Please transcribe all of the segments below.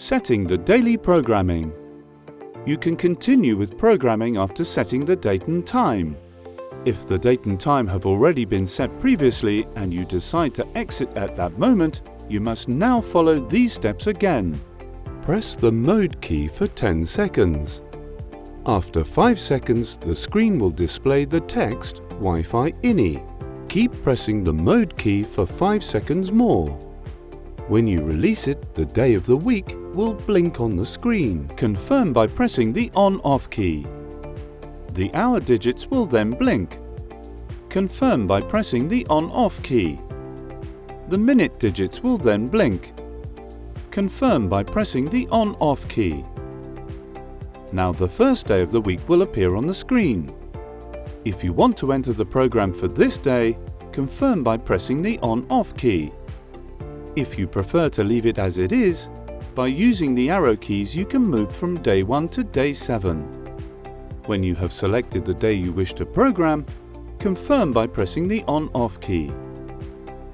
Setting the daily programming. You can continue with programming after setting the date and time. If the date and time have already been set previously and you decide to exit at that moment, you must now follow these steps again. Press the mode key for 10 seconds. After 5 seconds, the screen will display the text Wi-Fi INI. Keep pressing the mode key for 5 seconds more. When you release it, the day of the week will blink on the screen. Confirm by pressing the on-off key. The hour digits will then blink. Confirm by pressing the on-off key. The minute digits will then blink. Confirm by pressing the on-off key. Now the first day of the week will appear on the screen. If you want to enter the program for this day, confirm by pressing the on-off key. If you prefer to leave it as it is, by using the arrow keys you can move from day 1 to day 7. When you have selected the day you wish to program, confirm by pressing the on-off key.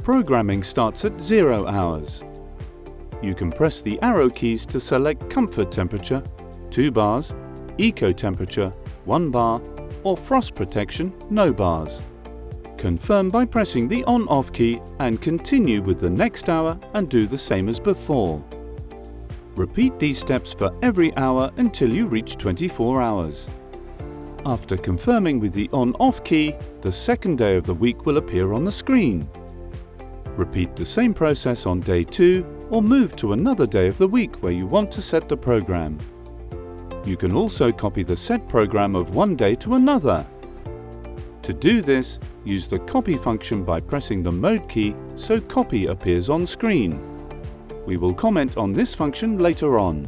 Programming starts at 0 hours. You can press the arrow keys to select comfort temperature, 2 bars, eco temperature, 1 bar, or frost protection, no bars. Confirm by pressing the on-off key and continue with the next hour and do the same as before. Repeat these steps for every hour until you reach 24 hours. After confirming with the on-off key, the second day of the week will appear on the screen. Repeat the same process on day 2 or move to another day of the week where you want to set the program. You can also copy the set program of one day to another. To do this, use the copy function by pressing the mode key so copy appears on screen. We will comment on this function later on.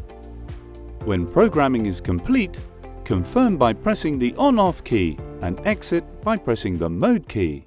When programming is complete, confirm by pressing the on-off key and exit by pressing the mode key.